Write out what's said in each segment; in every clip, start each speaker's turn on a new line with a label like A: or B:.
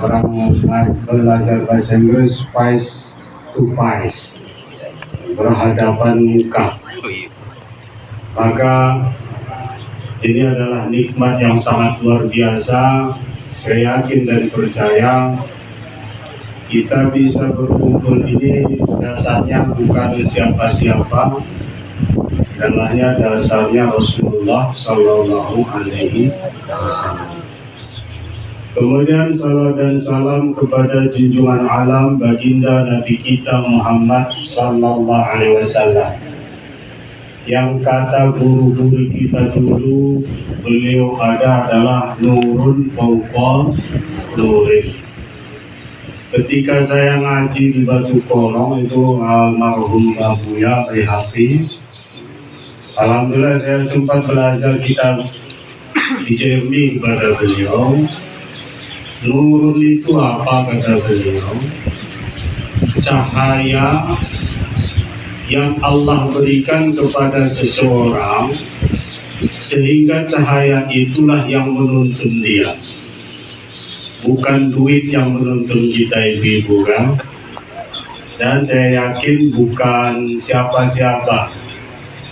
A: orang belajar bahasa Inggris face to face, berhadapan muka. Maka ini adalah nikmat yang sangat luar biasa. Saya yakin dan percaya kita bisa berkumpul ini dasarnya bukan siapa-siapa, dan hanya dasarnya Rasulullah Sallallahu Alaihi Wasallam. Kemudian salam dan salam kepada junjungan alam baginda Nabi kita Muhammad Sallallahu Alaihi Wasallam, yang kata guru-guru kita dulu, beliau adalah nurun fauqa nurin. Ketika saya ngaji di Batu Korong itu almarhum Abuya Bayhaqi, alhamdulillah saya sempat belajar kitab di Jerman kepada beliau. Nurun itu apa, kata beliau? Cahaya yang Allah berikan kepada seseorang sehingga cahaya itulah yang menuntun dia, bukan duit yang menuntun kita, ibu-ibu kan. Dan saya yakin bukan siapa-siapa,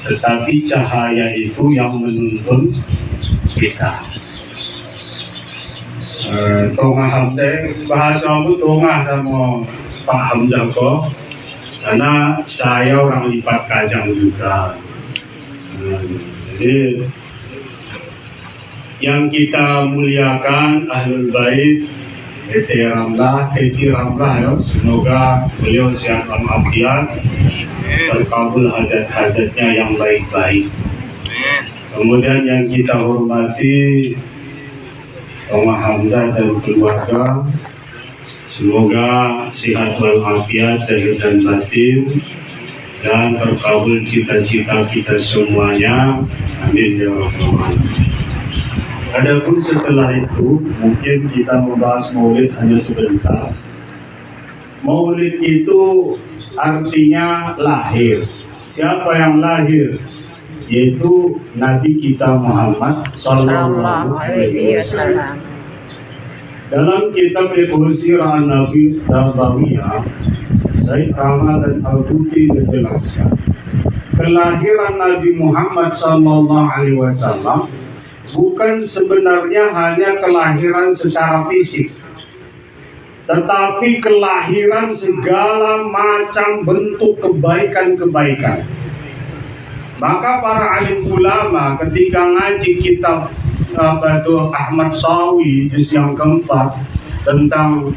A: tetapi cahaya itu yang menuntun kita. Tongah Hamzah, bahasa aku tongah sama Pak Hamzah kok, karena saya orang Lipat Kajang juga. Jadi yang kita muliakan Ahlul Bait, Eti Ramlah ya, semoga beliau sehat walafiat, terkabul hajat-hajatnya yang baik-baik. Kemudian yang kita hormati Tongah Hamzah dan keluarga, semoga sehat walafiat zahir dan batin, dan terkabul cita-cita kita semuanya, amin ya rabbal alamin. Adapun setelah itu mungkin kita membahas maulid hanya sebentar. Maulid itu artinya lahir. Siapa yang lahir? Yaitu Nabi kita Muhammad Sallallahu Alaihi Wasallam. Dalam kitab Fiqh Sirah Nabi Nabawiyah, Said Ramadan Al-Buti menjelaskan kelahiran Nabi Muhammad Sallallahu Alaihi Wasallam bukan sebenarnya hanya kelahiran secara fisik, tetapi kelahiran segala macam bentuk kebaikan-kebaikan. Maka para alim ulama ketika ngaji kitab Ahmad Sawi juz yang keempat tentang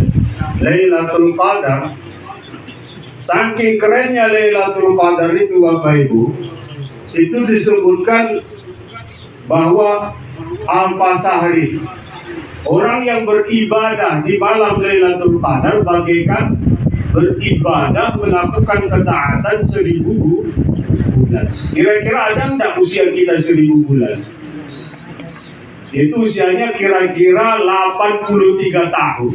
A: Lailatul Qadar, saking kerennya Lailatul Qadar itu Bapak Ibu, itu disebutkan bahwa Al-Fasahri, orang yang beribadah di malam Lailatul Qadar bagaikan beribadah melakukan ketaatan 1000 bulan. Kira-kira ada enggak usia kita 1000 bulan? Itu usianya kira-kira 83 tahun.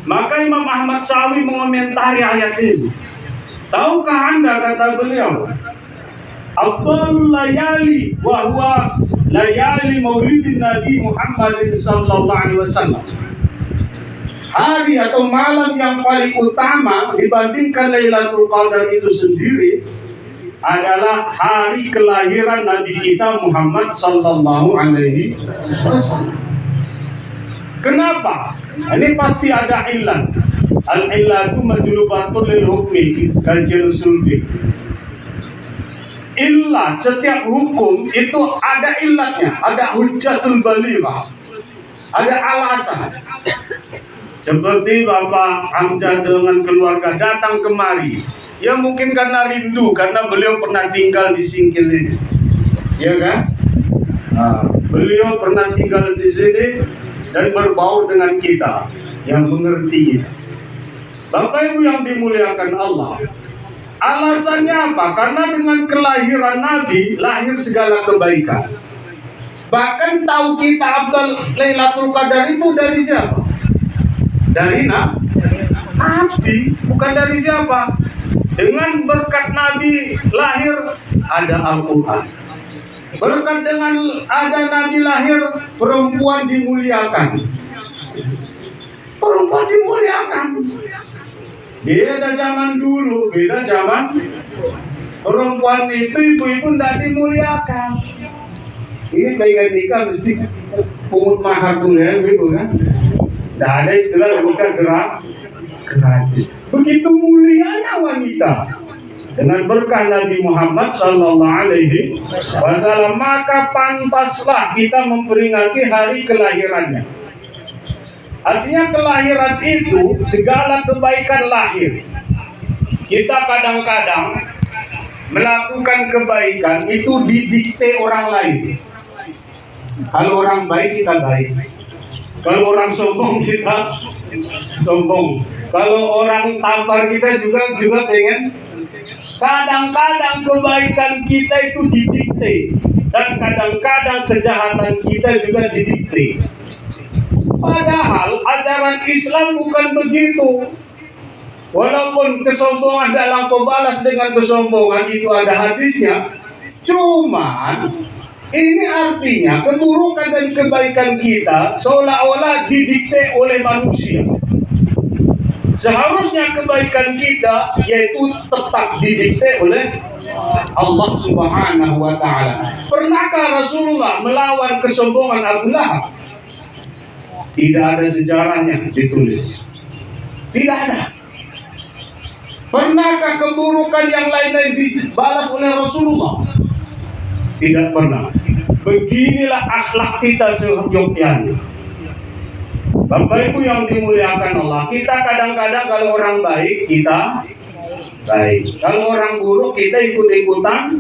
A: Maka Imam Ahmad Sawi mengomentari ayat ini. Tahukah Anda, kata beliau, Abdul layali wa huwa layali maulidin Nabi Muhammad sallallahu alaihi wasallam. Hari atau malam yang paling utama dibandingkan Lailatul Qadar itu sendiri adalah hari kelahiran Nabi kita Muhammad sallallahu alaihi wasallam. Kenapa? Ini pasti ada ilat. Al-illatu majlubatun lil hukmi, kajian usul fiqh. Illat, setiap hukum itu ada illatnya, ada hujjatul balighah, ada alasan. Seperti Bapak Hamzah dengan keluarga datang kemari, ya mungkin karena rindu, karena beliau pernah tinggal di Singkil ini, ya kan? Beliau pernah tinggal di sini dan berbaur dengan kita, yang mengerti kita. Bapak Ibu yang dimuliakan Allah, alasannya apa? Karena dengan kelahiran Nabi lahir segala kebaikan. Bahkan tahu kita Abdul Lailatul Qadar itu dari siapa? Dari Nabi, bukan dari siapa. Dengan berkat Nabi lahir ada Al-Quran. Berkat dengan ada Nabi lahir, perempuan dimuliakan. Perempuan dimuliakan. Beda zaman dulu, beda zaman perempuan itu ibu-ibu tidak dimuliakan. Ini baik nikah mesti pungut mahar dulu ya, ibu kan? Tidak ada istilah bukan gratis. Begitu mulianya wanita dengan berkah Nabi Muhammad Sallallahu Alaihi Wasallam, maka pantaslah kita memperingati hari kelahirannya. Artinya kelahiran itu segala kebaikan lahir. Kita kadang-kadang melakukan kebaikan itu didikte orang lain. Kalau orang baik kita baik. Kalau orang sombong kita sombong. Kalau orang tampar kita juga pengen. Kadang-kadang kebaikan kita itu didikte dan kadang-kadang kejahatan kita juga didikte. Padahal ajaran Islam bukan begitu. Walaupun kesombongan dalam kau balas dengan kesombongan itu ada hadisnya, cuman ini artinya keburukan dan kebaikan kita seolah-olah didikte oleh manusia. Seharusnya kebaikan kita yaitu tetap didikte oleh Allah Subhanahu wa Ta'ala. Pernahkah Rasulullah melawan kesombongan Abu Lahab? Tidak ada sejarahnya ditulis. Tidak ada. Pernahkah keburukan yang lain-lain dibalas oleh Rasulullah? Tidak pernah. Beginilah akhlak kita seyogyanya. Bapak Ibu yang dimuliakan Allah, kita kadang-kadang kalau orang baik kita baik, kalau orang buruk kita ikut-ikutan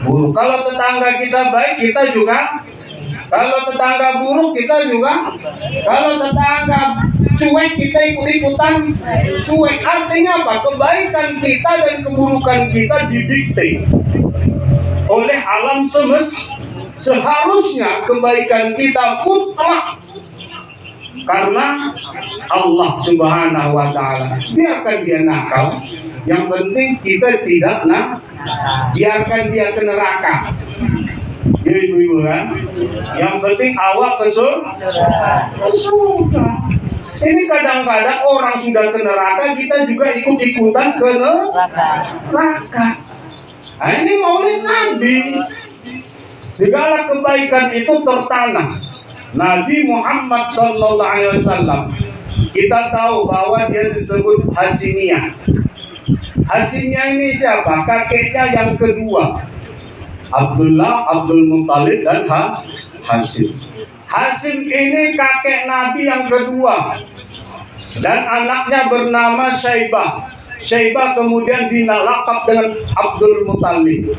A: buruk. Kalau tetangga kita baik kita juga, kalau tetangga buruk kita juga, kalau tetangga cuek kita ikut-ikutan cuek. Artinya apa? Kebaikan kita dan keburukan kita didikte oleh alam semesta. Seharusnya kebaikan kita mutlak karena Allah Subhanahu wa Ta'ala. Biarkan dia nakal, yang penting kita tidak biarkan dia ke neraka. Ya ibu-ibu kan, yang penting awak ke surga. Ini kadang-kadang orang sudah ke neraka, kita juga ikut-ikutan ke neraka. Nah, ini maulid Nabi. Segala kebaikan itu tertanam. Nabi Muhammad Sallallahu Alaihi Wasallam, kita tahu bahwa dia disebut Hasimiyah. Hasimiyah ini siapa? Kakeknya yang kedua, Abdullah, Abdul Muttalib dan Hasim. Hasim ini kakek Nabi yang kedua dan anaknya bernama Syaibah. Syaibah kemudian dinalakap dengan Abdul Muttalib.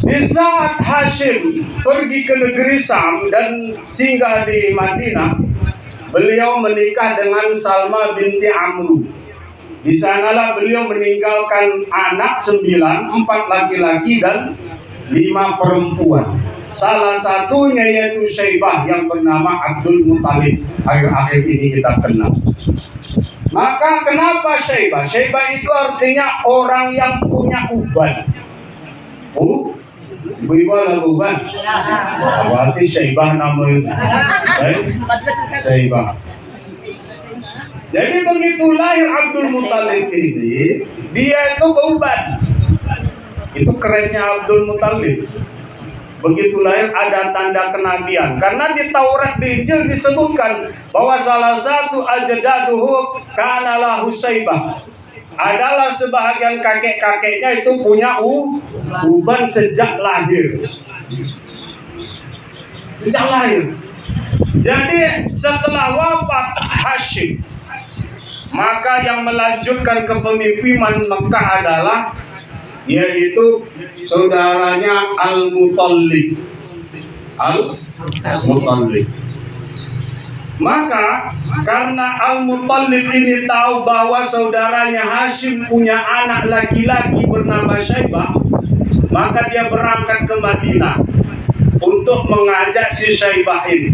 A: Di saat Hashim pergi ke negeri Sam dan singgah di Madinah, beliau menikah dengan Salma binti Amru. Di sanalah beliau meninggalkan anak 9, 4 laki-laki dan 5 perempuan. Salah satunya yaitu Syaibah yang bernama Abdul Muttalib. Akhir-akhir ini kita kenal. Maka kenapa Syaibah? Syaibah itu artinya orang yang punya uban. Ibu-ibu ada uban? Berarti Syaibah namanya. Syaibah. Jadi begitu lahir Abdul Muttalib ini, dia itu beuban. Itu kerennya Abdul Muttalib. Begitu lahir ada tanda kenabian. Karena di Taurat, di Injil disebutkan bahwa salah satu ajdaduhu kana lahu Syaibah. Adalah sebahagian kakek-kakeknya itu punya uban sejak lahir. Sejak lahir. Jadi setelah wafat Hashim, maka yang melanjutkan kepemimpinan Mekah adalah yaitu saudaranya Al-Muttalib. Al-Muttalib. Maka karena Al-Muttalib ini tahu bahwa saudaranya Hashim punya anak laki-laki bernama Syaibah, maka dia berangkat ke Madinah untuk mengajak si Syaibah ini,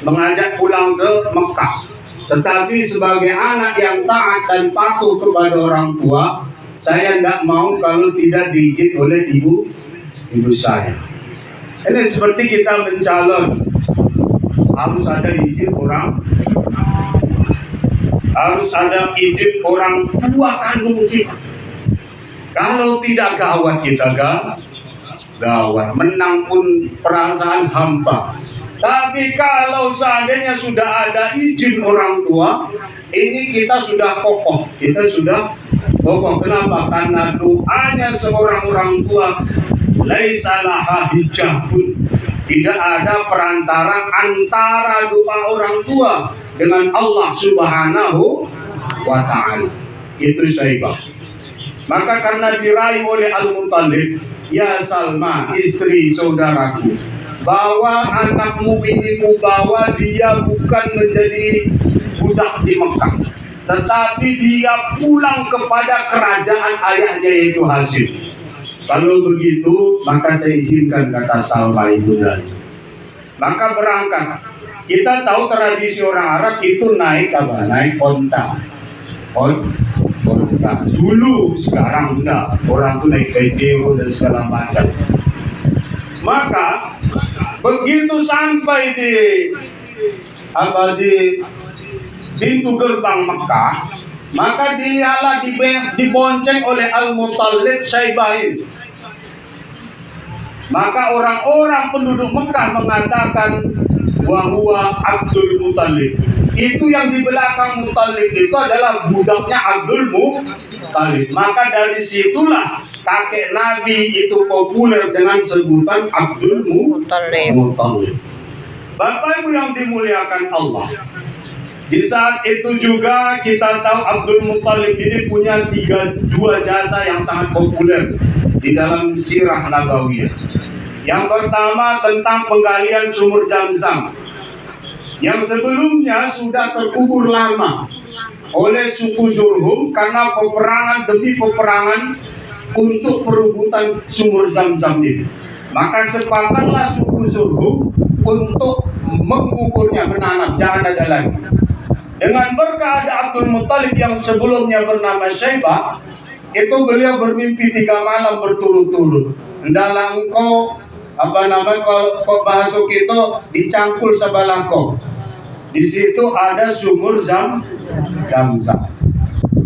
A: mengajak pulang ke Mekah. Tetapi sebagai anak yang taat dan patuh kepada orang tua, saya tidak mau kalau tidak diizin oleh ibu saya. Ini seperti kita mencalon harus ada izin orang, tua kandung kita. Kalau tidak gawat kita gawat, menang pun perasaan hampa. Tapi kalau seandainya sudah ada izin orang tua, ini kita sudah kokoh. Kenapa? Karena doanya seorang orang tua laisa laha hijabun. Tidak ada perantara antara doa orang tua dengan Allah Subhanahu wa ta'ala. Itu Syaibah. Maka karena diraih oleh Al-Muttalib, ya Salma, istri saudaraku, bawa anakmu ini, bawa dia bukan menjadi budak di Mekah, tetapi dia pulang kepada kerajaan ayahnya yaitu Hashim. Kalau begitu maka saya izinkan, kata Salma itu tadi. Maka berangkat. Kita tahu tradisi orang Arab itu naik apa? Naik onta. Dulu, sekarang enggak. Orang itu naik pejero dan segala macam. Maka begitu sampai di pintu gerbang Mekah, maka dilihatlah dibonceng oleh Al-Muttalib Syaibahin. Maka orang-orang penduduk Mekah mengatakan bahwa Abdul Muttalib. Itu yang di belakang Muttalib itu adalah budaknya Abdul Muttalib. Maka dari situlah kakek Nabi itu populer dengan sebutan Abdul Muttalib. Bapak Ibu yang dimuliakan Allah, di saat itu juga kita tahu Abdul Muttalib ini punya dua jasa yang sangat populer di dalam sirah Nabawiyah. Yang pertama tentang penggalian sumur Zamzam yang sebelumnya sudah terkubur lama oleh suku Jurhum karena peperangan demi peperangan untuk perebutan sumur Zamzam ini. Maka sepakatlah suku Jurhum untuk mengukurnya, menanam, jangan ada lagi. Dengan berkah ada Abdul Muttalib yang sebelumnya bernama Syaibah, itu beliau bermimpi 3 malam berturut-turut. Hendaklah engkau kalau bahasa kita dicangkul sebelah kau. Di situ ada sumur Zamzam.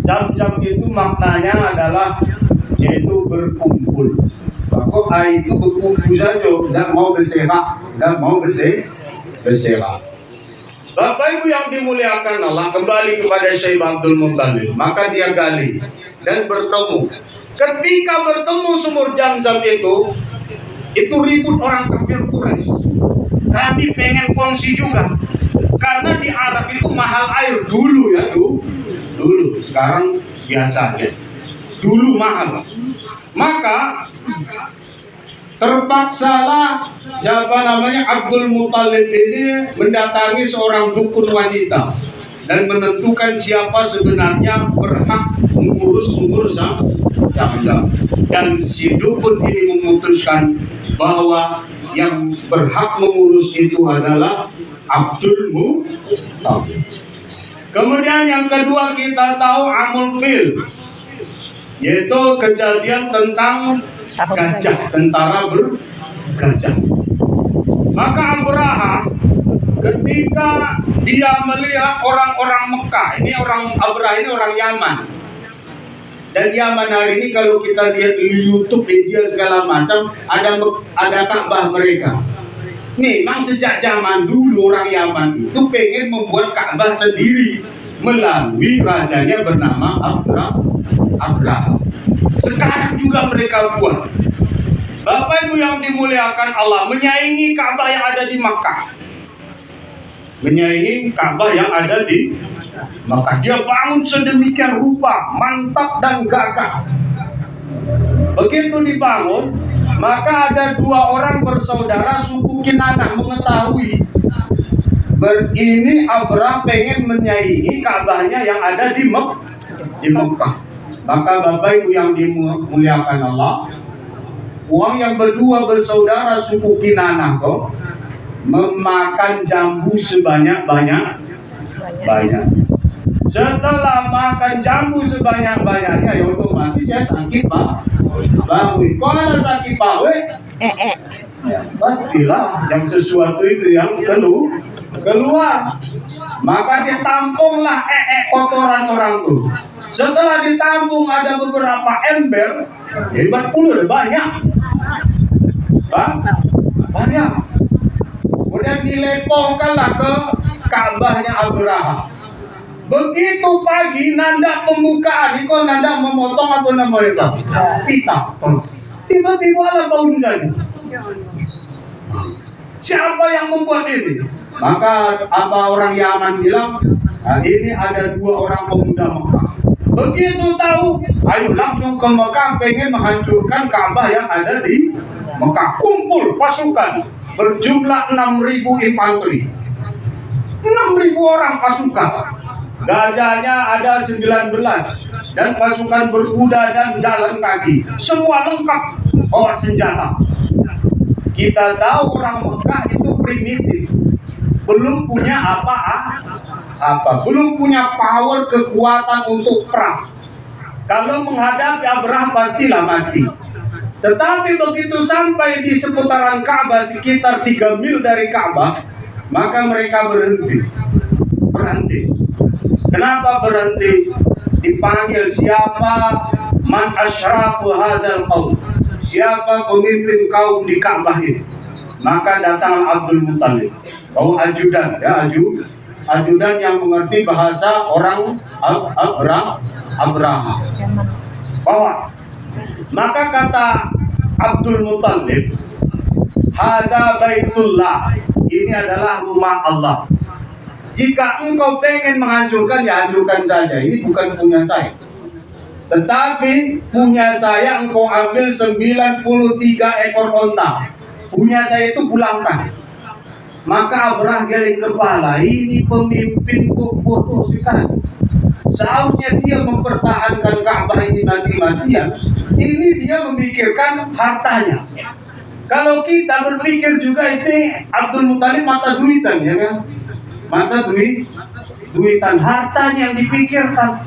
A: Zamzam itu maknanya adalah yaitu berkumpul. Maka air itu berkumpul saja, tidak mau berserak. Bapak Ibu yang dimuliakan Allah, kembali kepada Syekh Abdul Muttalib. Maka dia gali dan bertemu. Ketika bertemu sumur Zamzam itu ribut orang kafir Quraisy. Kami pengen kongsi juga. Karena di Arab itu mahal air dulu ya, dulu. Sekarang biasanya. Dulu mahal. Maka terpaksalah Abdul Muttalib ini mendatangi seorang dukun wanita dan menentukan siapa sebenarnya berhak mengurus sumur Zamzam. Dan si dukun ini memutuskan bahwa yang berhak mengurus itu adalah Abdul Muttalib. Kemudian yang kedua kita tahu Amul Fil, yaitu kejadian tentang gajah, tentara bergajah. Maka Abraha ketika dia melihat orang-orang Mekah, Abraha ini orang Yaman. Dan Yaman hari ini kalau kita lihat di YouTube, media segala macam, ada Ka'bah mereka. Memang sejak zaman dulu orang Yaman itu pengen membuat Ka'bah sendiri melalui rajanya bernama Abraha. Sekarang juga mereka buat. Bapak Ibu yang dimuliakan Allah, menyaingi Ka'bah yang ada di Makkah. Menyaingi Ka'bah yang ada di Makkah. Dia bangun sedemikian rupa, mantap dan gagah. Begitu dibangun, maka ada 2 orang bersaudara suku Kinanah mengetahui ini Abraha pengen menyaingi Ka'bahnya yang ada di Makkah. Maka Bapak Ibu yang dimuliakan Allah, uang yang berdua bersaudara suku Kinanah kok memakan jambu sebanyak-banyaknya. Setelah makan jambu sebanyak-banyaknya, ya otomatis ya sakit bahui. Kalau sakit bahui, ya, pastilah yang sesuatu itu yang keluar. Maka ditampunglah kotoran orang tuh. Setelah ditampung ada beberapa ember, hebat pula banyak. Banyak. Kemudian dilepongkanlah ke Ka'bahnya Abraha. Begitu pagi nanda pembukaan itu nanda memotong apa namanya pita. Tiba-tiba ada bau jadi. Siapa yang membuat ini? Maka apa orang Yaman bilang, nah, ini ada 2 orang pemuda Mekah. Begitu tahu, ayo langsung ke Mekah pengen menghancurkan Ka'bah yang ada di Mekah. Kumpul pasukan berjumlah 6.000 infanteri. 6.000 orang pasukan. Gajahnya ada 19 dan pasukan berkuda dan jalan kaki. Semua lengkap bawa senjata. Kita tahu orang Mekah itu primitif. Belum punya apa-apa. Belum punya power kekuatan untuk perang. Kalau menghadapi Abraha pastilah mati. Tetapi begitu sampai di seputaran Ka'bah sekitar 3 mil dari Ka'bah, maka mereka berhenti. Kenapa berhenti? Dipanggil siapa? Man asyrafu hadzal qaum. Siapa pemimpin kaum di Ka'bah ini? Maka datang Abdul Muttalib. Bawa ajudan, ya ajudan yang mengerti bahasa orang Abraha. Bawa. Maka kata Abdul Muttalib, hadza baitullah. Ini adalah rumah Allah. Jika engkau pengen menghancurkan, ya hancurkan saja. Ini bukan punya saya. Tetapi punya saya engkau ambil 93 ekor onta. Punya saya itu pulangkan. Maka Abraha geleng kepala. Ini pemimpin kok bodoh sekali. Seharusnya dia mempertahankan Ka'bah ini mati-matian. Ini dia memikirkan hartanya. Kalau kita berpikir juga ini Abdul Muttalib mata duitan, ya kan? Mata duitan, hartanya yang dipikirkan.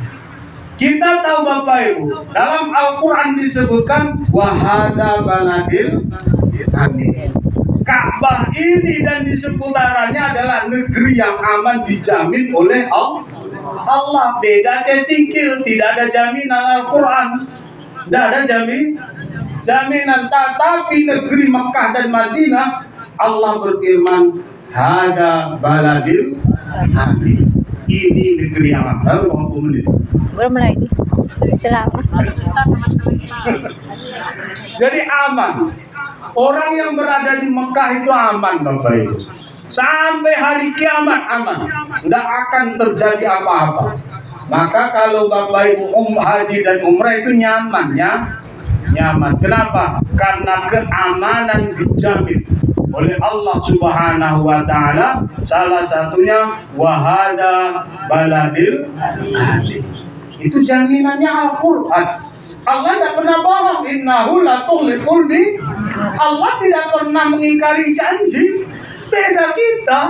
A: Kita tahu Bapak Ibu, dalam Al-Quran disebutkan wahada baladil amin. Ka'bah ini dan di seputarannya adalah negeri yang aman dijamin oleh Allah. Beda cesingkil, tidak ada jaminan Al-Quran. Tidak ada jaminan. Tetapi negeri Mekah dan Madinah, Allah berfirman, hada baladil amin. Ini negeri yang aman. Lalu 20 menit.
B: Belum lagi. Silakan.
A: Jadi aman. Orang yang berada di Mekah itu aman, Bapak Ibu. Sampai hari kiamat aman. Tidak akan terjadi apa-apa. Maka kalau Bapak Ibu haji dan umrah itu nyaman, ya. Nyaman. Kenapa? Karena keamanan dijamin oleh Allah Subhanahu wa taala. Salah satunya wahada baladil amin. Itu jaminannya Al-Qur'an. Allah tidak pernah bohong. Innahu latughliqul qalbi. Allah tidak pernah mengingkari janji. Beda kita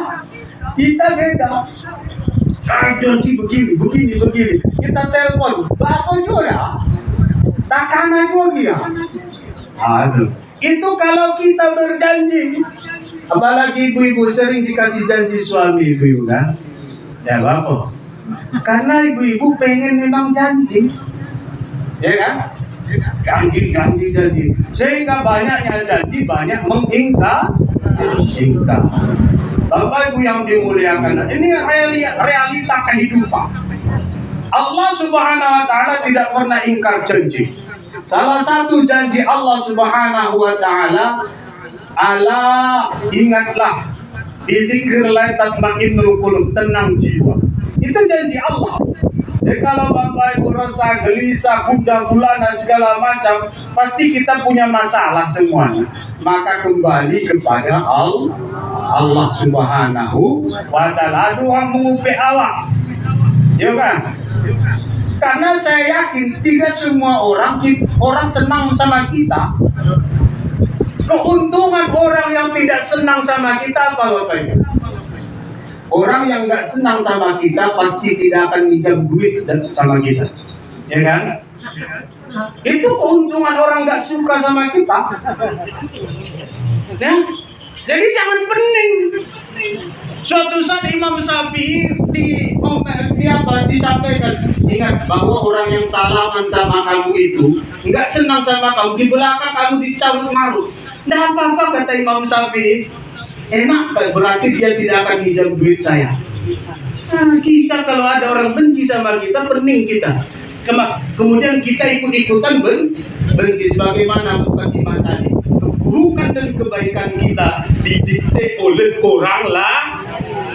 A: beda. Saya janji begini. Kita telepon, apa juga? Takkan juga dia. Aduh. Itu kalau kita berjanji. Apalagi ibu-ibu sering dikasih janji suami ibu-ibu kan? Ya Bapak. Karena ibu-ibu pengen memang janji. Ya kan? Janji. Sehingga banyaknya janji, banyak mengingkar. Bapak Ibu yang dimuliakan, ini realita kehidupan. Allah Subhanahu wa taala tidak pernah ingkar janji. Salah satu janji Allah Subhanahu wa taala, ala ingatlah, bidzikrillah tatmainnul qulub, tenang jiwa. Itu janji Allah. Jadi kalau Bapak Ibu rasa gelisah, gundah gulana segala macam, pasti kita punya masalah semuanya. Maka kembali kepada Allah Subhanahu wa taala. Doa mengupi awak. Ya kan? Karena saya yakin tidak semua orang senang sama kita. Keuntungan orang yang tidak senang sama kita apa Bapak Ibu? Orang yang nggak senang sama kita pasti tidak akan minjam duit sama kita, ya kan? Itu keuntungan orang nggak suka sama kita. Ya? Jadi jangan pening. Suatu saat Imam Syafi'i disampaikan, ingat bahwa orang yang salaman sama kamu itu nggak senang sama kamu, di belakang kamu dicabut marut. Nggak apa-apa, kata Imam Syafi'i. Enak, berarti dia tidak akan minjam duit saya. Nah, kita kalau ada orang benci sama kita, pening kita. Kemudian kita ikut-ikutan benci, sebagaimana mukadimah tadi. Keburukan dan kebaikan kita didikte oleh orang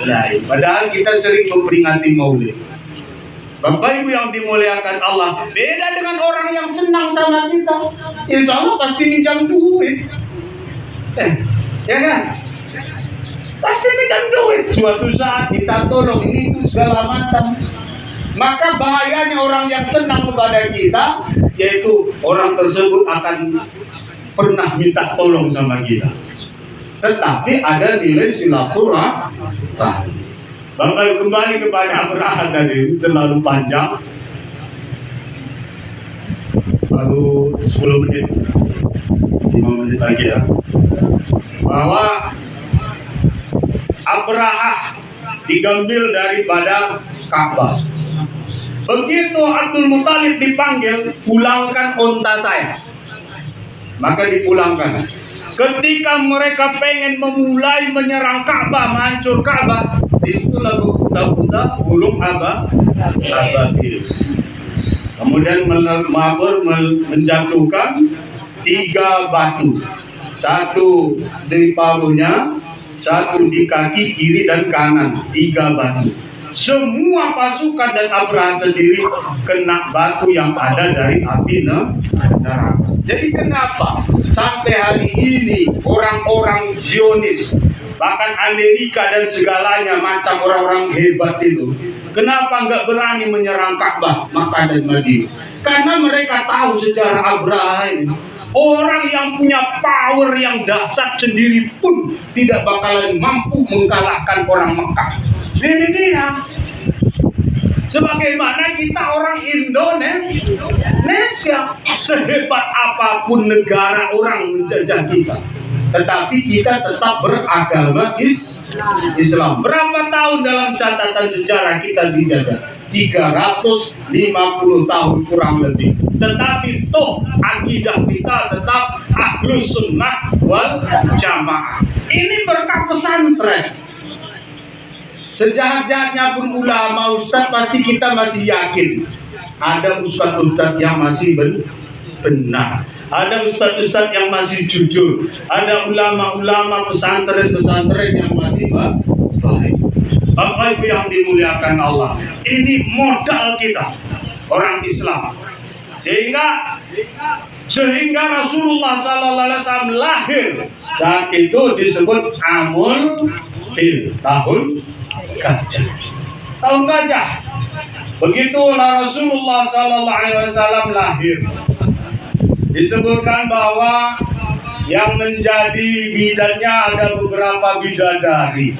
A: lain. Padahal kita sering memperingati Maulid. Bapak Ibu yang dimuliakan Allah, beda dengan orang yang senang sama kita. Insya Allah pasti minjam duit. Ya kan? Pasti minjam duit. Suatu saat kita tolong ini itu segala macam. Maka bahayanya orang yang senang kepada kita, yaitu orang tersebut akan pernah minta tolong sama kita. Tetapi ada nilai silaturahmi. Bapak kembali kepada Abraha tadi, terlalu panjang. Baru 10 menit, 5 menit lagi ya. Bahwa Abraha digambil daripada Ka'bah. Begitu Abdul Muthalib dipanggil, pulangkan unta saya. Maka dipulangkan. Ketika mereka pengen memulai menyerang Ka'bah, menghancur Ka'bah, disitulah berputar-putar burung ababil. Kemudian menjatuhkan 3 batu, 1 di paruhnya, 1 di kaki kiri dan kanan, 3 batu. Semua pasukan dan Abraha sendiri kena batu yang ada dari api neraka. Jadi kenapa sampai hari ini orang-orang Zionis, bahkan Amerika dan segalanya macam orang-orang hebat itu, kenapa nggak berani menyerang Ka'bah, Makkah dan Madinah? Karena mereka tahu sejarah Abraha ini. Orang yang punya power yang dahsyat sendiri pun tidak bakalan mampu mengalahkan orang Mekah. Ini dia. Sebagaimana kita orang Indonesia, sehebat apapun negara orang menjajah kita, tetapi kita tetap beragama Islam. Berapa tahun dalam catatan sejarah kita dijajah? 350 tahun kurang lebih. Tetapi toh akidah kita tetap Ahlus Sunnah wal Jamaah. Ini berkah pesantren. Sejahat-jahatnya pun ulama ustaz, pasti kita masih yakin ada ustaz-ustaz yang masih benar, ada ustaz-ustaz yang masih jujur, ada ulama-ulama pesantren-pesantren yang masih baik. Bapak Ibu yang dimuliakan Allah, ini modal kita orang Islam, sehingga Rasulullah SAW lahir saat itu disebut Amul Fil, tahun gajah. Tahun gajah. Begitulah Rasulullah SAW lahir. Disebutkan bahwa yang menjadi bidannya ada beberapa bidadari.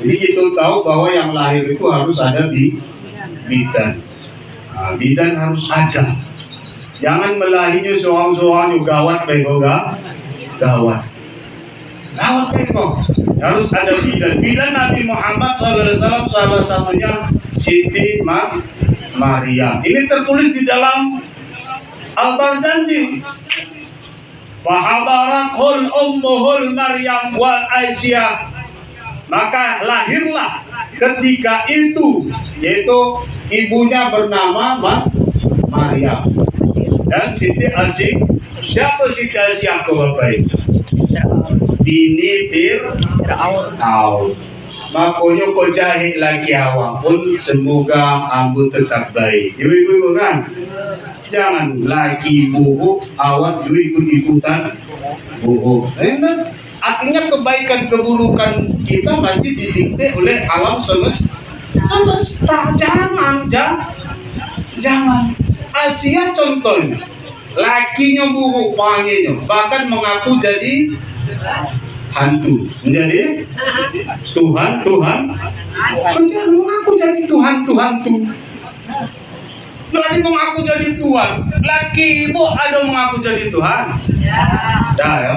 A: Jadi kita tahu bahwa yang lahir itu harus ada bidan. Nah, bidan harus ada. Jangan melahinya soang-soang gawat pegoga. Gawat pego. Harus ada bidan. Bidan Nabi Muhammad SAW salah satunya Siti Maryam. Ini tertulis di dalam Al-Barjanji. Fahadarathul ummuhul Maryam wal Aisyah. Maka lahirlah ketika itu, yaitu ibunya bernama Maryam dan Siti Asyik. Siapa Siti Asyik Bapak itu? Bini Fir'aun. Makanya kau jahit lagi awak pun, semoga ambu tetap baik. Ibu-ibu kan, jangan lagi bohong, awak juga ikut-ikutan bohong. Artinya kebaikan keburukan kita masih didikte oleh alam semesta. Jangan. Asia contohnya, lakinya buruk panggilnya, bahkan mengaku jadi hantu, menjadi Tuhan, mengaku jadi Tuhan. Jadi mengaku jadi Tuhan. Laki ibu ada mengaku jadi Tuhan. Dah ya.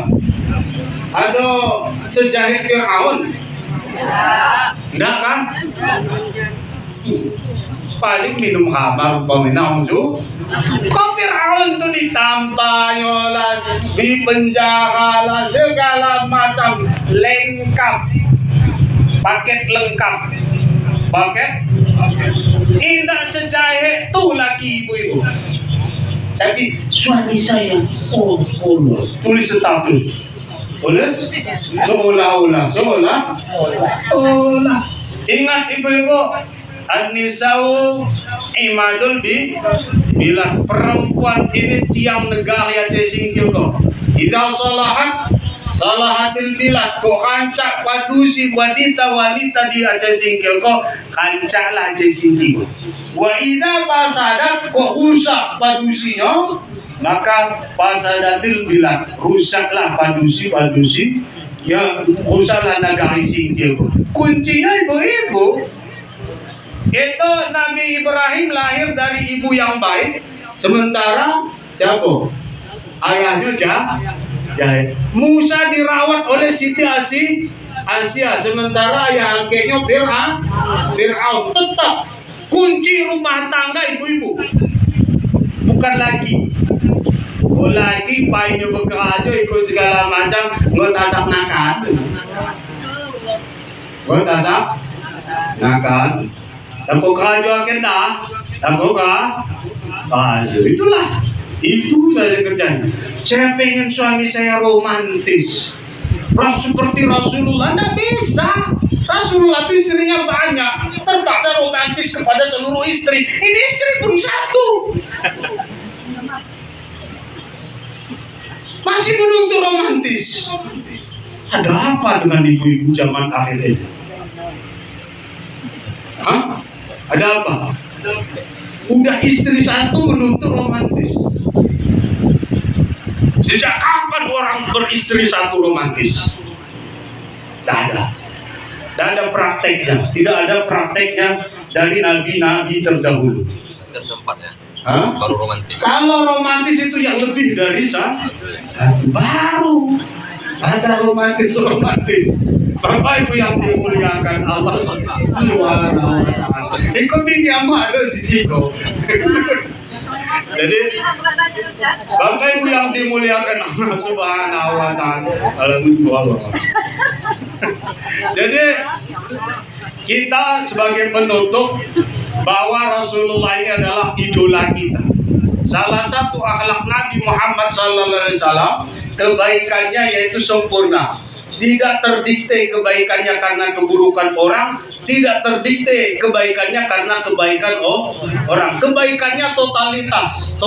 A: Ada sejahit Fir'aun. Enggak kan? Paling minum khamar peminum tuh. Kok Fir'aun tuh ditampai olas, dipenjara lah, segala macam lengkap, paket lengkap, paket indah sejahe tuh lagi ibu-ibu. Tapi suami saya tulis status, tulis seolah-olah. Ingat ibu-ibu, An-Nisa'u imadul bila perempuan ini tiang negara ya singkil kok. Idza salahatil bilad ko kancak padusi wanita di Aceh singkil kok kancaklah Aceh singkil. Wa idza fasadat ko rusak padusinya maka fasadatil bilad rusaklah padusi ya rusaklah negara singkil kok. Kuncinya ibu-ibu itu Nabi Ibrahim lahir dari ibu yang baik, sementara siapa? Ayahnya jahil. Musa dirawat oleh Siti Asia, sementara ayah angkatnya Fir'aun. Tetap kunci rumah tangga ibu-ibu bukan lagi painnya bekerja ikut segala macam nggak tasak nakan. Tampo kerja kena, itulah. Itu saja kerjanya. Saya pengen suami saya romantis, seperti Rasulullah. Tidak bisa. Rasulullah itu istrinya banyak, terpaksa romantis kepada seluruh istri. Ini istri pun satu, masih menuntut romantis. Ada apa dengan ibu-ibu zaman akhir ini? Hah? Ada apa? Udah istri satu menuntut romantis. Sejak kapan orang beristri satu romantis? Tidak ada prakteknya. Tidak ada prakteknya dari nabi-nabi terdahulu.
C: Sempat ya.
A: Hah?
C: Baru romantis.
A: Kalau romantis itu yang lebih dari satu, baru ada romantis. Bapak Ibu yang dimuliakan Allah Subhanahu wa taala. Ikut yang ada di situ. Jadi Bapak Ibu yang dimuliakan Allah Subhanahu wa taala. Alhamdulillah. Jadi kita sebagai penutup bahwa Rasulullah ini adalah idola kita. Salah satu akhlak Nabi Muhammad SAW kebaikannya yaitu sempurna. Tidak terdikte kebaikannya karena keburukan orang, tidak terdikte kebaikannya karena kebaikan orang. Kebaikannya totalitas,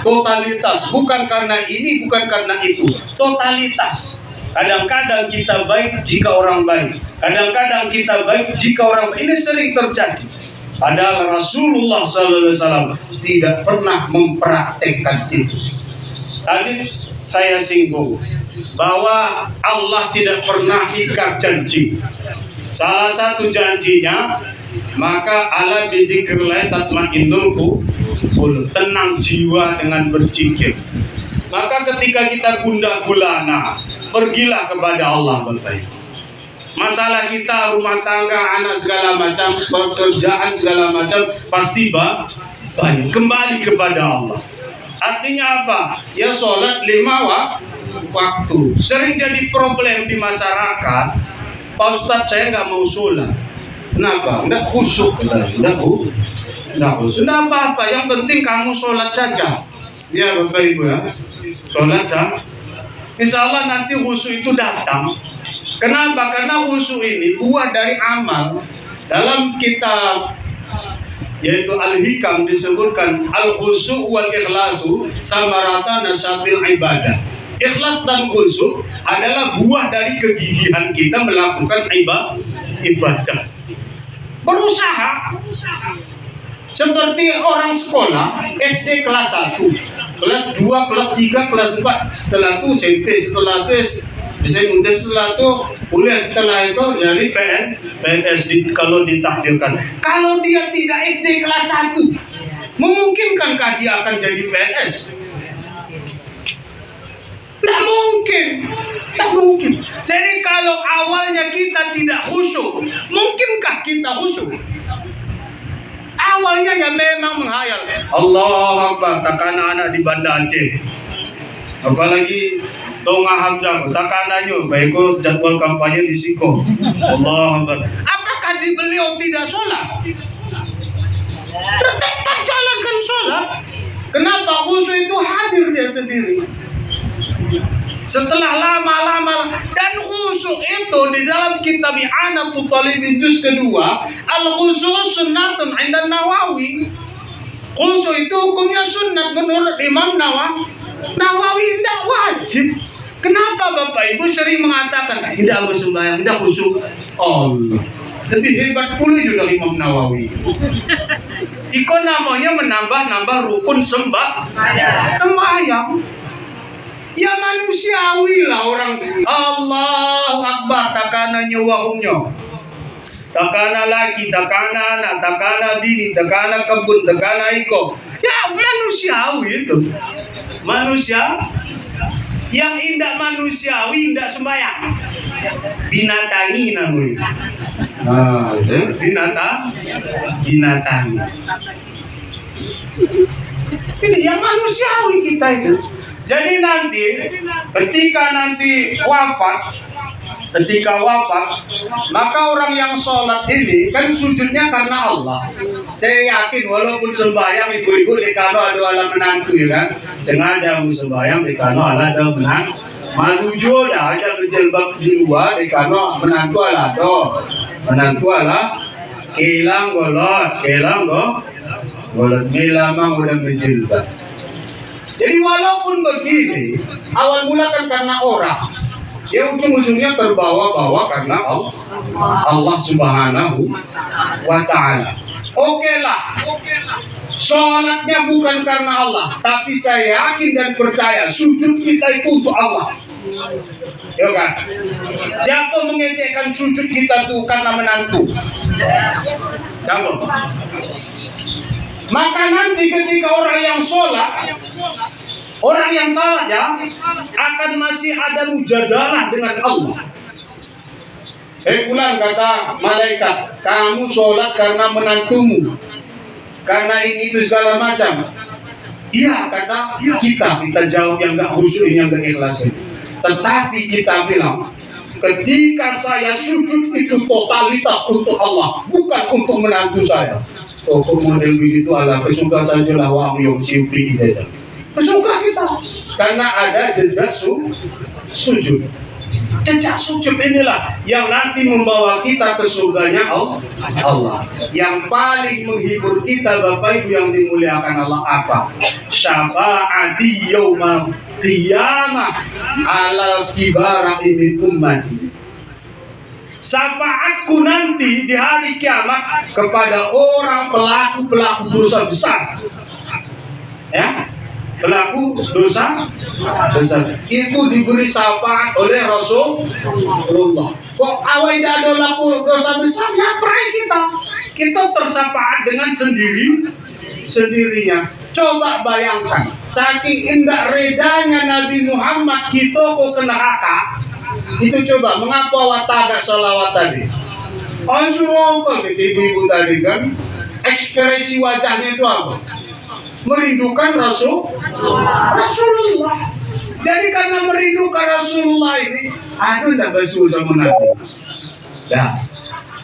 A: totalitas, bukan karena ini, bukan karena itu, totalitas. Kadang-kadang kita baik jika orang baik, kadang-kadang kita baik jika orang baik. Ini sering terjadi. Padahal Rasulullah SAW tidak pernah mempraktekkan itu. Tadi saya singgung bahwa Allah tidak pernah ikat janji. Salah satu janjinya, maka ala bidzikrillah tatmainnul qulub, tenang jiwa dengan berzikir. Maka ketika kita gundah gulana, pergilah kepada Allah Bapak. Masalah kita rumah tangga, anak segala macam, pekerjaan segala macam pasti baik. Kembali kepada Allah. Artinya apa? Ya sholat 5 waktu. Sering jadi problem di masyarakat. Pak Ustadz, saya nggak mau sholat. Kenapa? Nggak khusyuk. Nggak khusyuk. Nggak apa-apa. Yang penting kamu sholat saja. Ya Bapak Ibu ya. Sholat saja. Insya Allah nanti khusyuk itu datang. Kenapa? Karena khusyuk ini buah dari amal. Dalam kitab yaitu Al-Hikam disebutkan al-khusyuk wal ikhlasu samarata nasyatil ibadah. Ikhlas dan khusyuk adalah buah dari kegigihan kita melakukan ibadah. Berusaha seperti orang sekolah SD kelas 1, kelas 2, kelas 3, kelas 4, setelah itu SMP, setelah itu setelah itu kuliah, setelah itu jadi PNS kalau ditakdirkan. Kalau dia tidak SD kelas 1, memungkinkankah dia akan jadi PNS? Tidak mungkin. Tak mungkin. Jadi kalau awalnya kita tidak khusyuk, mungkinkah kita khusyuk? Awalnya ya memang menghayal. Allah Akbar, takkan anak di Banda Aceh. Apalagi Tonga Hamzah, takkan aja, baikku jadwal kampanye di Siko. Allah Akbar. Apakah di beliau tidak sholat? Tetap jalankan sholat. Kenapa? Khusyuk itu hadir dia sendiri. Setelah lama-lama, dan khusyuk itu di dalam kitab I'anatul Talibin juz kedua, al-khusyuk sunnatun 'inda Nawawi. Khusyuk itu hukumnya sunnat menurut Imam Nawawi, tidak wajib. Kenapa Bapak Ibu sering mengatakan tidak bersembahyang, tidak khusyuk? Allah, lebih hebat pula juga Imam Nawawi. Iko namanya menambah rukun sembahyang. Ya manusiawi lah orang. Allah Akbar, takana nyawahumnya, takana laki, takana anak, takana bini, takana kebun, takana iko. Ya manusiawi itu. Manusia yang indah manusiawi, indah sembahyang. Binatangi namanya. Binatangi. Ini yang manusiawi kita itu. Jadi nanti ketika wafat, maka orang yang sholat ini kan sujudnya karena Allah. Saya yakin walaupun sembahyang ibu-ibu di kano ada ala menantu ya kan, sengaja mau sembahyang di kano ala ada menang. Manujo dah ada berjilbab di luar di kano menantu ala kelang golot memang udah berjilbab. Jadi walaupun begini, awal mula kan karena orang, ya ujung-ujungnya terbawa-bawa karena Allah Subhanahu wa Ta'ala. Oke lah, sholatnya bukan karena Allah, tapi saya yakin dan percaya sujud kita itu untuk Allah. Ya kan? Siapa mengecekkan sujud kita itu karena menantu? Kamu. Maka nanti ketika orang yang sholat ya akan masih ada mujadalah dengan Allah. Pulang kata malaikat, kamu sholat karena menantumu, karena ini itu segala macam. Iya kata kita jawab yang gak khusyuk, yang gak ikhlas. Tetapi kita bilang, ketika saya sujud itu totalitas untuk Allah, bukan untuk menantu saya. Model begitu ala kesuka sajalah wa yang simpi itu. Kesuka kita karena ada jejak sujud. Jejak sujud inilah yang nanti membawa kita ke surganya Allah. Yang paling menghibur kita Bapak Ibu yang dimuliakan Allah apa? Syafa'ati yaumal qiyamah alal kibara ini ummati. Syafaatku nanti di hari kiamat kepada orang pelaku dosa besar. Ya, pelaku dosa besar itu diberi syafaat oleh Rasulullah. Kok awal tidak ada pelaku dosa besar, ya perai kita tersyafaat dengan sendirinya. Coba bayangkan, saking indah redanya Nabi Muhammad kita kok ke neraka. Itu coba mengapa wataga salawat tadi? Semua ibu tadi kan ekspresi wajahnya itu apa? Merindukan Rasulullah. Jadi karena merindukan Rasulullah ini, ada tidak basuh sama Nabi? Dah.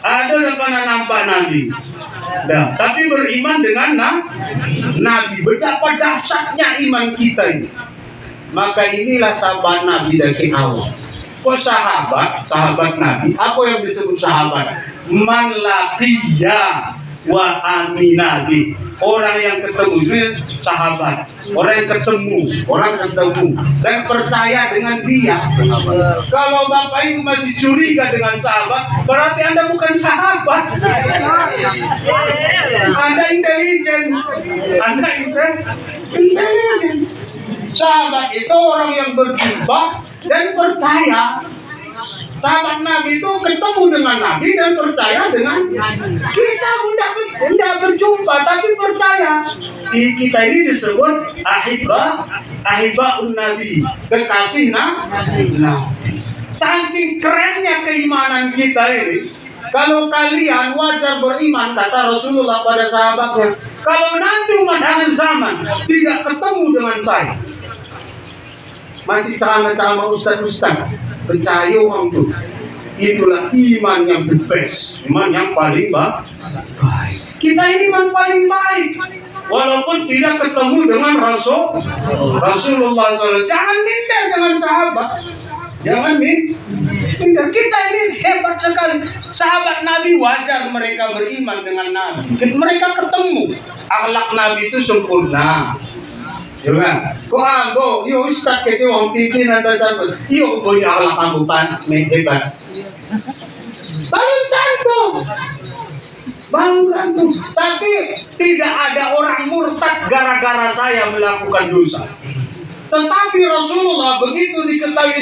A: Ada tidak pernah nampak Nabi? Dah. Tapi beriman dengan Nabi. Betapa dahsyatnya iman kita ini. Maka inilah sahabat Nabi dari awal. Kok sahabat Nabi, apa yang disebut sahabat? Man laqiya wa aminabi. Orang yang ketemu itu sahabat. Orang ketemu dan percaya dengan dia. Kalau Bapak Ibu masih curiga dengan sahabat, berarti Anda bukan sahabat. Anda intelijen. Sahabat itu orang yang berjubah dan percaya. Sahabat Nabi itu ketemu dengan Nabi dan percaya dengan kita. Tidak berjubah jumpa tapi percaya. Kita ini disebut ahibaun nabi, kekasih nabi. Saking kerennya keimanan kita ini, kalau kalian wajar beriman, kata Rasulullah pada sahabatnya, kalau nanti umat akhir zaman tidak ketemu dengan saya, masih ceramah-ceramah ustaz-ustaz, percaya orang itu, itulah iman yang the best, iman yang paling baik. Kita ini iman paling baik, walaupun tidak ketemu dengan Rasulullah SAW. Jangan minder dengan sahabat, jangan minder. Kita ini hebat sekali. Sahabat Nabi wajar mereka beriman dengan Nabi. Mereka ketemu, akhlak Nabi itu sempurna. Ya kan? Kok yo ustaz kita orang pimpinan sahabat. Yo punya akhlak kamu pan hebat. Belum tentu. Tapi tidak ada orang murtad gara-gara saya melakukan dosa. Tetapi Rasulullah begitu diketahui